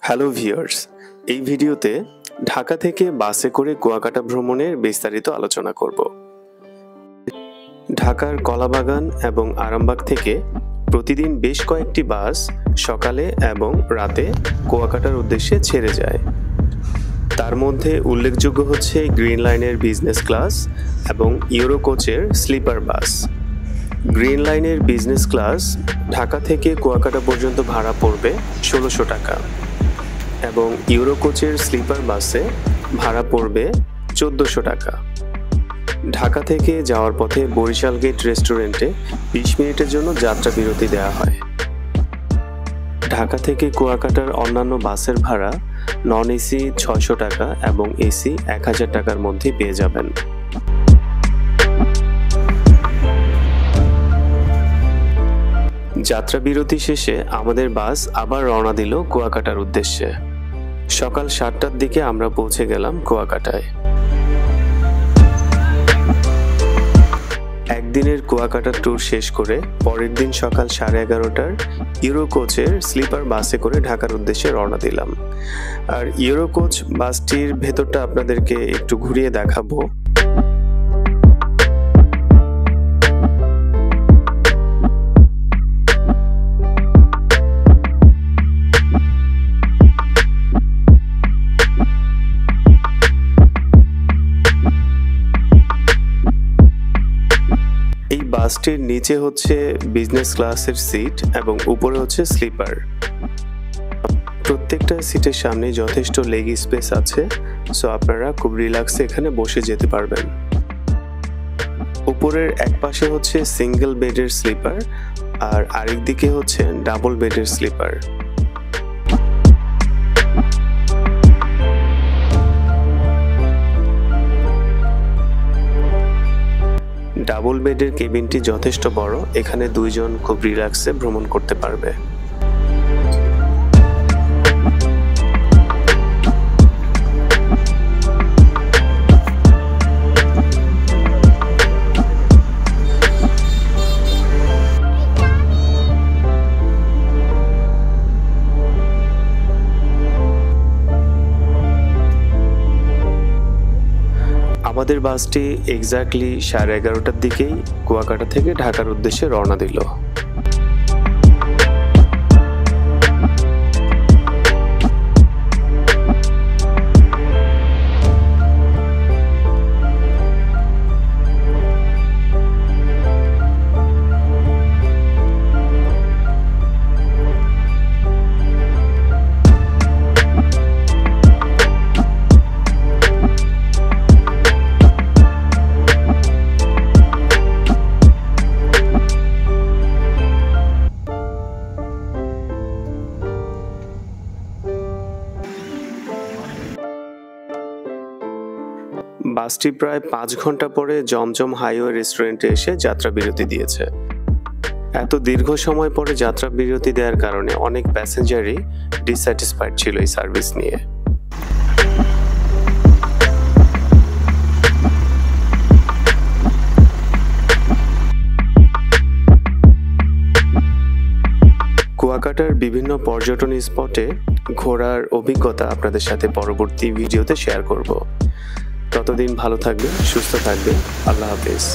Hello viewers, এই ভিডিওতে ঢাকা থেকে বাসে করে কুয়াকাটা ভ্রমণের বিস্তারিত আলোচনা করব। ঢাকার কলাবাগান এবং আরামবাগ থেকে প্রতিদিন বেশ কয়েকটি বাস সকালে এবং রাতে কুয়াকাটার উদ্দেশ্যে ছেড়ে যায়। তার মধ্যে উল্লেখযোগ্য হচ্ছে গ্রিন লাইনের বিজনেস ক্লাস এবং ইউরো কোচের স্লিপার বাস। গ্রিন লাইনের বিজনেস ক্লাস ঢাকা থেকে কুয়াকাটা পর্যন্ত ভাড়া পড়বে ১৬০০ টাকা এবং ইউরো কোচের স্লিপার বাসে ভাড়া পড়বে ১৪০০ টাকা। ঢাকা থেকে যাওয়ার পথে বরিশাল গেট রেস্টুরেন্টে ২০ মিনিটের জন্য যাত্রা বিরতি দেওয়া হয়। ঢাকা থেকে কুয়াকাটার অন্যান্য বাসের ভাড়া নন এসি ৬০০ টাকা এবং এসি ১০০০ টাকার মধ্যে পেয়ে যাবেন। যাত্রা বিরতি শেষে আমাদের বাস আবার রওনা দিল কুয়াকাটার উদ্দেশ্যে। সকাল ৭টার দিকে আমরা পৌঁছে গেলাম কুয়াকাটায়। একদিনের কুয়াকাটা ট্যুর শেষ করে পরের দিন সকাল 11:30টার ইউরো কোচের স্লিপার বাসে করে ঢাকার উদ্দেশ্যে রওনা দিলাম। আর ইউরো কোচ বাসটির ভেতরটা আপনাদেরকে একটু ঘুরিয়ে দেখাবো। এই বাসটির নিচে হচ্ছে বিজনেস ক্লাসের সিট এবং উপরে হচ্ছে স্লিপার। প্রত্যেকটা সিটের সামনে যথেষ্ট লেগ স্পেস আছে, সো আপনারা খুব রিল্যাক্সে এখানে বসে যেতে পারবেন। উপরের এক পাশে হচ্ছে সিঙ্গেল বেডের স্লিপার আর আরেক দিকে হচ্ছে ডাবল বেডের স্লিপার। ডাবল বেডের কেবিনটি যথেষ্ট বড়, এখানে দুইজন খুব রিল্যাক্সে ভ্রমণ করতে পারবে। আমাদের বাসটি এক্স্যাক্টলি 11:30টার দিকেই কুয়াকাটা থেকে ঢাকার উদ্দেশ্যে রওনা দিল। বাসটি প্রায় ৫ ঘন্টা পরে জমজম হাইওয়ে রেস্টুরেন্টে এসে যাত্রা বিরতি দিয়েছে। এত দীর্ঘ সময় পরে যাত্রা বিরতি দেওয়ার কারণে অনেক প্যাসেঞ্জারই ডিসস্যাটিসফাইড ছিল এই সার্ভিস নিয়ে। কুয়াকাটার বিভিন্ন পর্যটন স্পটে ঘোরার অভিজ্ঞতা আপনাদের সাথে পরবর্তী ভিডিওতে শেয়ার করব। ততদিন ভালো থাকবেন, সুস্থ থাকবেন। আল্লাহ হাফেজ।